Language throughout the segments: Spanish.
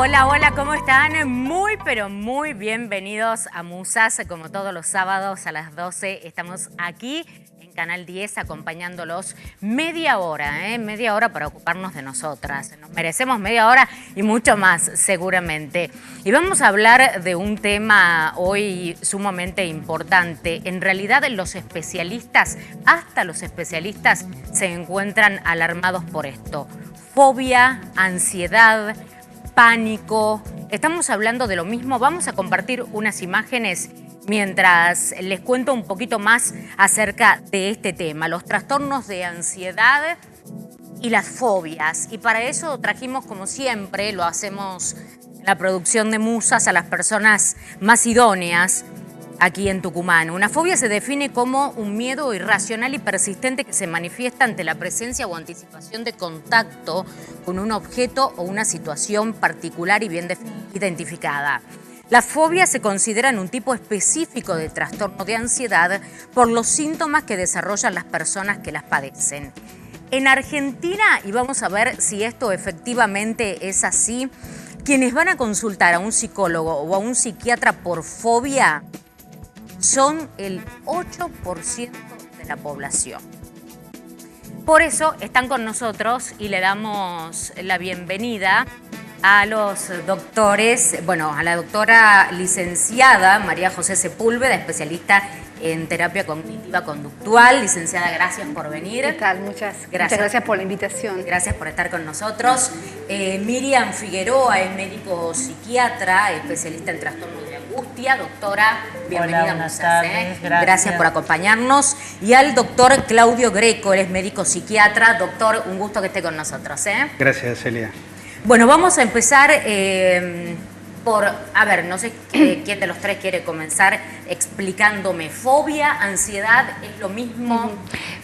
Hola, hola, ¿cómo están? Muy, pero muy bienvenidos a Musas. Como todos los sábados a las 12 estamos aquí en Canal 10 acompañándolos media hora para ocuparnos de nosotras. Nos merecemos media hora y mucho más, seguramente. Y vamos a hablar de un tema hoy sumamente importante. En realidad, los especialistas, hasta los especialistas, se encuentran alarmados por esto. Fobia, ansiedad, pánico. Estamos hablando de lo mismo. Vamos a compartir unas imágenes mientras les cuento un poquito más acerca de este tema, los trastornos de ansiedad y las fobias. Y para eso trajimos, como siempre, lo hacemos en la producción de Musas, a las personas más idóneas aquí en Tucumán. Una fobia se define como un miedo irracional y persistente que se manifiesta ante la presencia o anticipación de contacto con un objeto o una situación particular y bien identificada. Las fobias se consideran un tipo específico de trastorno de ansiedad por los síntomas que desarrollan las personas que las padecen. En Argentina, y vamos a ver si esto efectivamente es así, quienes van a consultar a un psicólogo o a un psiquiatra por fobia son el 8% de la población. Por eso están con nosotros y le damos la bienvenida a los doctores, a la doctora licenciada María José Sepúlveda, especialista en terapia cognitiva conductual. Licenciada, gracias por venir. ¿Qué tal? Muchas gracias por la invitación. Gracias por estar con nosotros. Miriam Figueroa es médico psiquiatra, especialista en trastorno de angustia. Doctora, bienvenida. Hola, buenas tardes. Gracias por acompañarnos. Y al doctor Claudio Greco, él es médico psiquiatra. Doctor, un gusto que esté con nosotros. Gracias, Celia. Bueno, vamos a empezar no sé quién de los tres quiere comenzar explicándome. Fobia, ansiedad, ¿es lo mismo?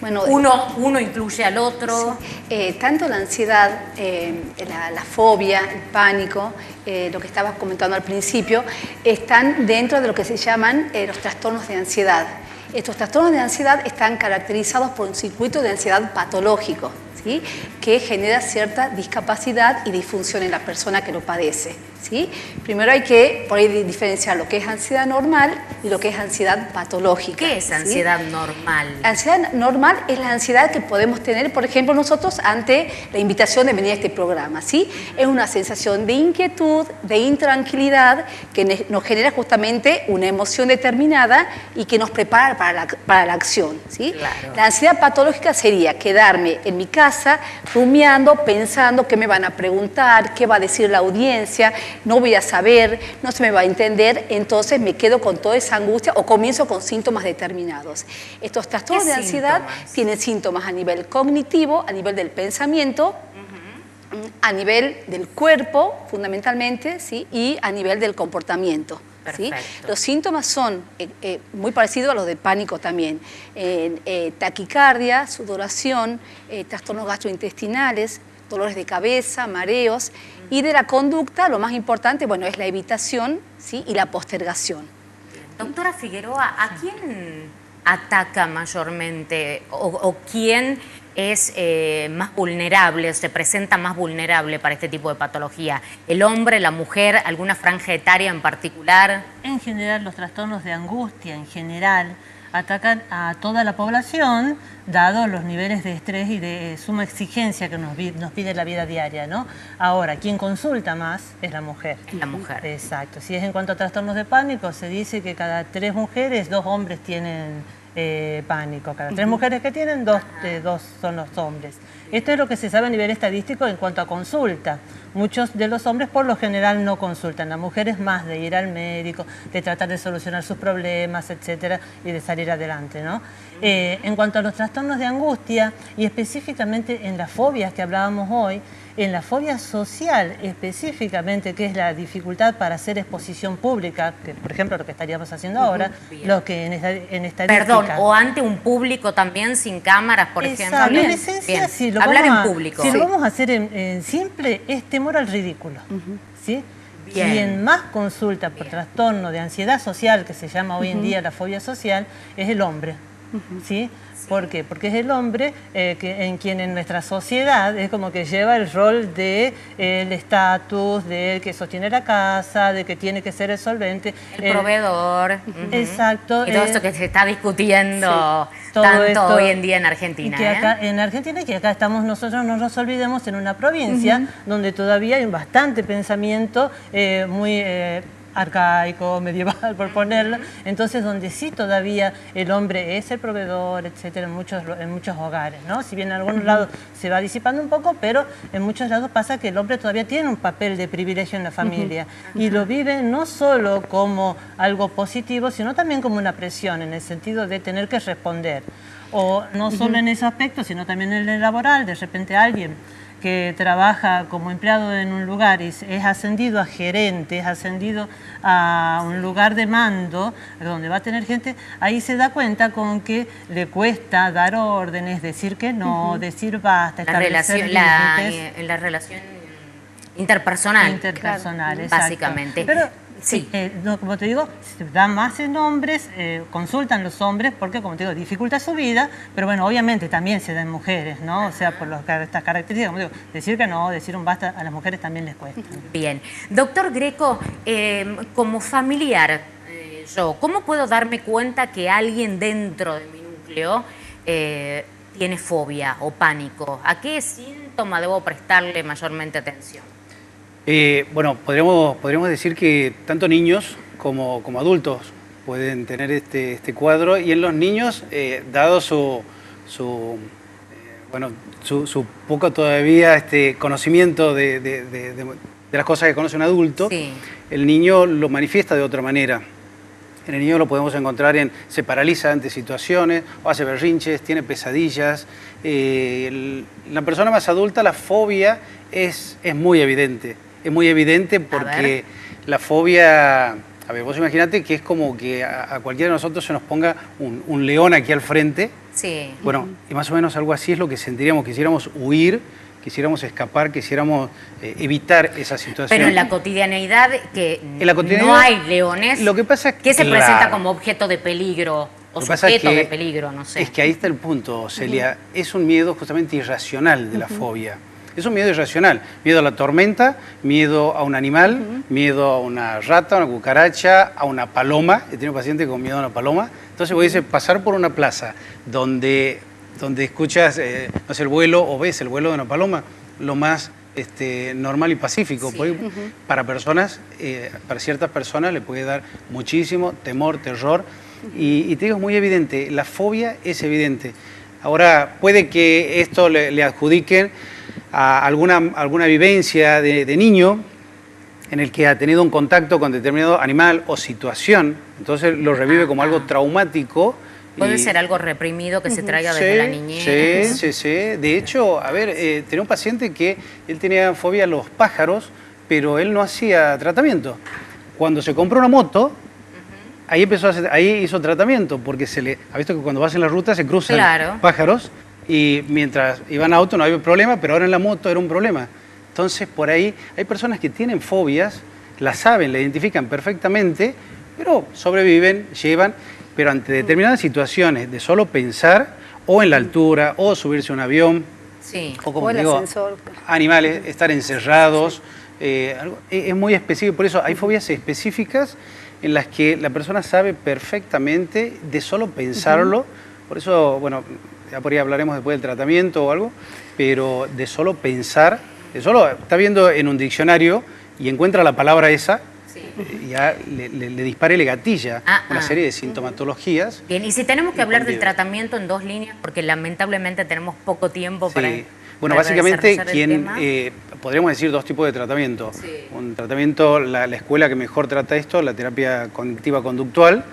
Bueno, uno incluye al otro. Sí. Tanto la ansiedad, la fobia, el pánico, lo que estabas comentando al principio, están dentro de lo que se llaman los trastornos de ansiedad. Estos trastornos de ansiedad están caracterizados por un circuito de ansiedad patológico, ¿sí?, que genera cierta discapacidad y disfunción en la persona que lo padece, ¿sí? Primero hay que por ahí diferenciar lo que es ansiedad normal y lo que es ansiedad patológica. ¿Qué es ansiedad normal? Ansiedad normal es la ansiedad que podemos tener, por ejemplo, nosotros ante la invitación de venir a este programa, ¿sí? Es una sensación de inquietud, de intranquilidad, que nos genera justamente una emoción determinada y que nos prepara para la acción, ¿sí? Claro. La ansiedad patológica sería quedarme en mi casa rumiando, pensando qué me van a preguntar, qué va a decir la audiencia, no voy a saber, no se me va a entender, entonces me quedo con toda esa angustia o comienzo con síntomas determinados. Estos trastornos de ansiedad tienen síntomas a nivel cognitivo, a nivel del pensamiento, a nivel del cuerpo, fundamentalmente, ¿sí?, y a nivel del comportamiento. ¿Sí? Los síntomas son muy parecidos a los de pánico también. Taquicardia, sudoración, trastornos gastrointestinales, dolores de cabeza, mareos. Y de la conducta, lo más importante, es la evitación, ¿sí?, y la postergación. Doctora Figueroa, ¿a quién ataca mayormente o quién es más vulnerable, o se presenta más vulnerable para este tipo de patología? ¿El hombre, la mujer, alguna franja etaria en particular? En general, los trastornos de angustia, en general, atacan a toda la población, dado los niveles de estrés y de suma exigencia que nos pide la vida diaria, ¿no? Ahora, quien consulta más es la mujer. La mujer. Exacto. Si es en cuanto a trastornos de pánico, se dice que cada 3 mujeres, 2 hombres tienen pánico. Cada 3 mujeres que tienen, 2 son los hombres. Esto es lo que se sabe a nivel estadístico en cuanto a consulta. Muchos de los hombres por lo general no consultan. La mujer es más de ir al médico, de tratar de solucionar sus problemas, etcétera, y de salir adelante, ¿no? En cuanto a los trastornos de angustia, y específicamente en las fobias que hablábamos hoy, en la fobia social específicamente, que es la dificultad para hacer exposición pública, que por ejemplo lo que estaríamos haciendo ahora, lo que en estadística... Perdón, o ante un público también sin cámaras, por ejemplo. En esencia, si lo hablar vamos en público. Si lo vamos a hacer en simple, es temor al ridículo, ¿sí? Quien más consulta por trastorno de ansiedad social, que se llama hoy en día la fobia social, es el hombre. ¿sí? ¿Por qué? Porque es el hombre en quien en nuestra sociedad es como que lleva el rol de el estatus, de que sostiene la casa, de que tiene que ser el solvente. El proveedor. Exacto. Y todo esto que se está discutiendo todo tanto esto, hoy en día en Argentina. Y que acá, en Argentina, que acá estamos nosotros, no nos olvidemos, en una provincia donde todavía hay bastante pensamiento muy... arcaico, medieval, por ponerlo, entonces donde sí todavía el hombre es el proveedor, etcétera, en muchos hogares, ¿no? Si bien en algunos lados se va disipando un poco, pero en muchos lados pasa que el hombre todavía tiene un papel de privilegio en la familia y lo vive no solo como algo positivo, sino también como una presión, en el sentido de tener que responder. O no solo en ese aspecto, sino también en el laboral, de repente alguien que trabaja como empleado en un lugar y es ascendido a gerente, es ascendido a un lugar de mando, donde va a tener gente, ahí se da cuenta con que le cuesta dar órdenes, decir que no, decir basta, establecer límites. La relación interpersonal. Interpersonal, claro, exacto. Básicamente. Pero, sí. No, como te digo, se da más en hombres, consultan los hombres porque, como te digo, dificulta su vida, pero bueno, obviamente también se da en mujeres, ¿no? O sea, por estas características, como digo, decir que no, decir un basta, a las mujeres también les cuesta. Bien. Doctor Greco, como familiar, ¿cómo puedo darme cuenta que alguien dentro de mi núcleo tiene fobia o pánico? ¿A qué síntoma debo prestarle mayormente atención? Bueno, podríamos decir que tanto niños como adultos pueden tener este cuadro, y en los niños, dado su poco todavía conocimiento de las cosas que conoce un adulto, sí, el niño lo manifiesta de otra manera. En el niño lo podemos encontrar se paraliza ante situaciones, o hace berrinches, tiene pesadillas. La persona más adulta, la fobia es muy evidente. Es muy evidente porque la fobia, a ver, vos imaginate que es como que a cualquiera de nosotros se nos ponga un león aquí al frente. Sí. Bueno, y más o menos algo así es lo que sentiríamos, quisiéramos huir, quisiéramos escapar, quisiéramos evitar esa situación. Pero en la cotidianeidad, no hay leones, lo que pasa es que se presenta como objeto de peligro o sujeto de peligro, no sé. Es que ahí está el punto, Celia. Es un miedo justamente irracional de la fobia. Es un miedo irracional, miedo a la tormenta, miedo a un animal, miedo a una rata, a una cucaracha, a una paloma. He tenido pacientes con miedo a una paloma. Entonces vos dices, pasar por una plaza donde escuchas no sé, el vuelo o ves el vuelo de una paloma, lo más normal y pacífico. Sí. Para personas, para ciertas personas le puede dar muchísimo temor, terror. Y te digo, es muy evidente, la fobia es evidente. Ahora, puede que esto le adjudiquen a alguna vivencia de niño en el que ha tenido un contacto con determinado animal o situación, entonces lo revive como algo traumático. Puede ser algo reprimido que se traiga desde la niñez. Sí. De hecho, a ver, tenía un paciente que él tenía fobia a los pájaros, pero él no hacía tratamiento. Cuando se compró una moto, ahí hizo tratamiento, porque ha visto que cuando vas en la ruta se cruzan pájaros. Y mientras iba en auto no había problema, pero ahora en la moto era un problema. Entonces, por ahí hay personas que tienen fobias, la saben, la identifican perfectamente, pero sobreviven, llevan, pero ante determinadas situaciones de solo pensar, o en la altura, o subirse a un avión, o como digo, animales, estar encerrados, es muy específico. Por eso hay fobias específicas en las que la persona sabe perfectamente de solo pensarlo. Por eso, bueno, ya por ahí hablaremos después del tratamiento o algo, pero de solo pensar, está viendo en un diccionario y encuentra la palabra esa, ya le dispara y le gatilla una serie de sintomatologías. Bien, y si tenemos que hablar del tratamiento en dos líneas, porque lamentablemente tenemos poco tiempo para... Bueno, básicamente podríamos decir dos tipos de tratamiento. Sí. Un tratamiento, la escuela que mejor trata esto, la terapia cognitiva conductual,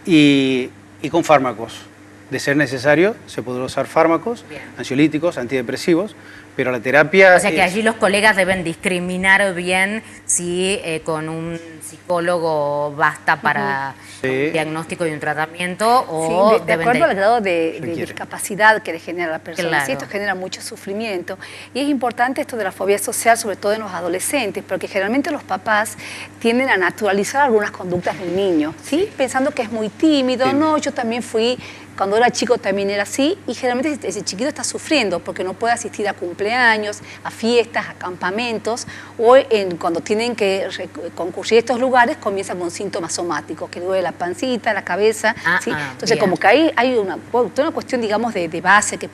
y con fármacos. De ser necesario, se podrán usar fármacos, ansiolíticos, antidepresivos, pero la terapia... O sea que allí los colegas deben discriminar bien si con un psicólogo basta para un diagnóstico y un tratamiento o de acuerdo al grado de requiere. discapacidad que le genera a la persona. Claro. Sí, esto genera mucho sufrimiento. Y es importante esto de la fobia social, sobre todo en los adolescentes, porque generalmente los papás tienden a naturalizar algunas conductas del niño, ¿sí? Pensando que es muy tímido. Sí. No, yo también fui... Cuando era chico también era así, y generalmente ese chiquito está sufriendo porque no puede asistir a cumpleaños, a fiestas, a campamentos, o cuando tienen que concurrir a estos lugares comienzan con síntomas somáticos, que duele la pancita, la cabeza, ¿sí? Entonces bien. como que ahí hay toda una cuestión, digamos, de base que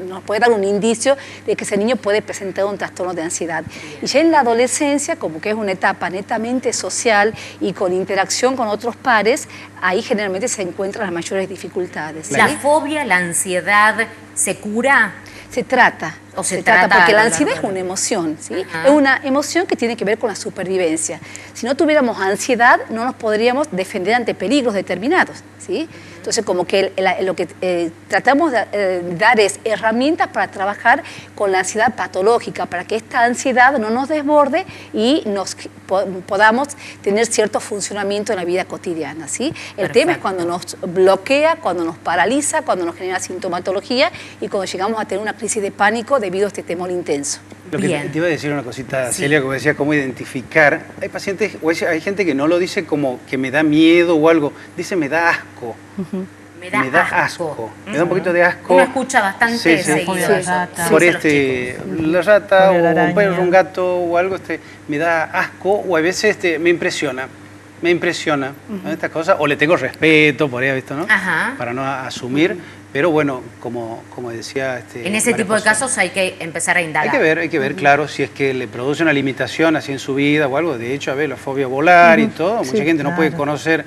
nos puede dar un indicio de que ese niño puede presentar un trastorno de ansiedad. Y ya en la adolescencia, como que es una etapa netamente social y con interacción con otros pares, ahí generalmente se encuentran las mayores dificultades. ¿sí? La fobia, la ansiedad, ¿se cura? Se trata. O se trata porque a la lo ansiedad largo es una emoción, ¿sí? Ajá. Es una emoción que tiene que ver con la supervivencia. Si no tuviéramos ansiedad, no nos podríamos defender ante peligros determinados, ¿sí? Entonces, como que lo que tratamos de dar es herramientas para trabajar con la ansiedad patológica, para que esta ansiedad no nos desborde y podamos tener cierto funcionamiento en la vida cotidiana, ¿sí? El tema es cuando nos bloquea, cuando nos paraliza, cuando nos genera sintomatología y cuando llegamos a tener una crisis de pánico debido a este temor intenso. Lo que te iba a decir una cosita, Celia, como decía, cómo identificar. Hay pacientes, o hay gente que no lo dice como que me da miedo o algo, dice me da asco. Me da asco. Me da un poquito de asco. Uno escucha bastante seguido eso. Por Sí, la rata Por la o un araña. perro, un gato o algo, me da asco, o a veces me impresiona. ¿no? Estas cosas, o le tengo respeto, por ahí, ¿visto, no? Ajá. Para no asumir, pero bueno, como decía... En ese tipo de casos hay que empezar a indagar. Hay que ver, claro, si es que le produce una limitación así en su vida o algo. De hecho, a ver, la fobia a volar y todo, mucha gente no puede conocer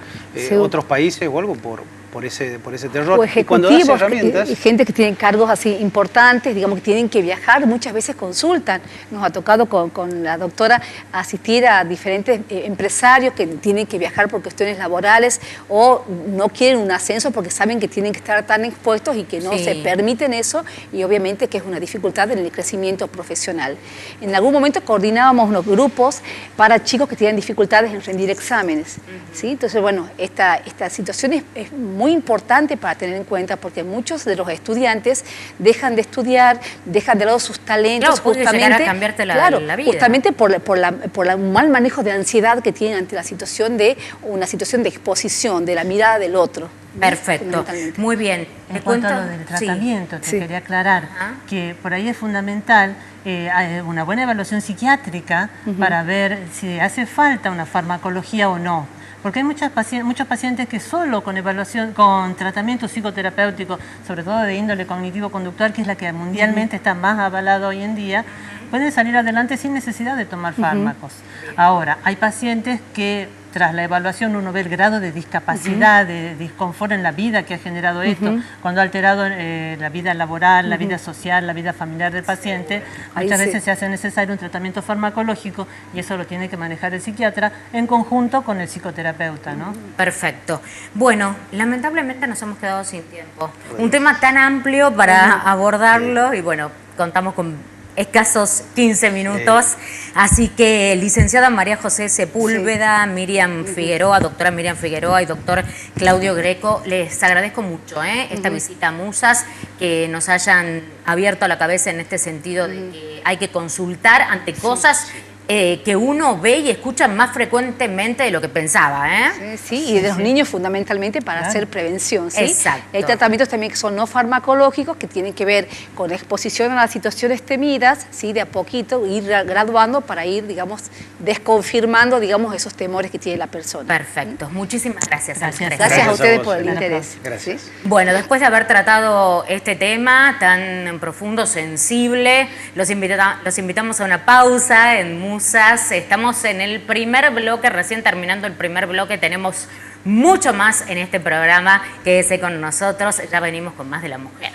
otros países o algo por ese terror. O Y cuando das ejecutivos, herramientas... gente que tiene cargos así importantes, digamos que tienen que viajar, muchas veces consultan. Nos ha tocado con la doctora asistir a diferentes empresarios que tienen que viajar por cuestiones laborales o no quieren un ascenso porque saben que tienen que estar tan expuestos y que no se permiten eso, y obviamente que es una dificultad en el crecimiento profesional. En algún momento coordinábamos unos grupos para chicos que tienen dificultades en rendir exámenes, ¿sí? Entonces, bueno, esta situación es muy importante para tener en cuenta porque muchos de los estudiantes dejan de estudiar, dejan de lado sus talentos, Claro, puede llegar a cambiarte la vida. Justamente por el mal manejo de ansiedad que tienen ante la situación de una situación de exposición, de la mirada del otro. Perfecto, muy bien. En cuanto a lo del tratamiento, te quería aclarar que por ahí es fundamental una buena evaluación psiquiátrica para ver si hace falta una farmacología o no. Porque hay muchos pacientes que solo con evaluación, con tratamiento psicoterapéutico, sobre todo de índole cognitivo-conductual, que es la que mundialmente está más avalada hoy en día, pueden salir adelante sin necesidad de tomar fármacos. Ahora, hay pacientes que tras la evaluación uno ve el grado de discapacidad, de disconfort en la vida que ha generado esto, cuando ha alterado la vida laboral, la vida social, la vida familiar del paciente. Muchas veces se hace necesario un tratamiento farmacológico y eso lo tiene que manejar el psiquiatra en conjunto con el psicoterapeuta, ¿no? Perfecto. Bueno, lamentablemente nos hemos quedado sin tiempo. Un tema tan amplio para abordarlo y bueno, contamos con escasos 15 minutos, así que licenciada María José Sepúlveda, Miriam Figueroa, doctora Miriam Figueroa y doctor Claudio Greco, les agradezco mucho esta visita a Musas, que nos hayan abierto la cabeza en este sentido de que hay que consultar ante cosas que uno ve y escucha más frecuentemente de lo que pensaba, Sí, y de los niños fundamentalmente para hacer prevención, ¿sí? Exacto. Hay tratamientos también que son no farmacológicos, que tienen que ver con la exposición a las situaciones temidas, ¿sí? De a poquito, ir graduando para ir, digamos, desconfirmando, digamos, esos temores que tiene la persona. Perfecto. Muchísimas gracias. Gracias a ustedes por el interés. Gracias. ¿Sí? Bueno, después de haber tratado este tema tan profundo, sensible, los invitamos a una pausa en Musas. Estamos en el primer bloque, recién terminando el primer bloque, tenemos mucho más en este programa. Quédese con nosotros, ya venimos con más de la mujer.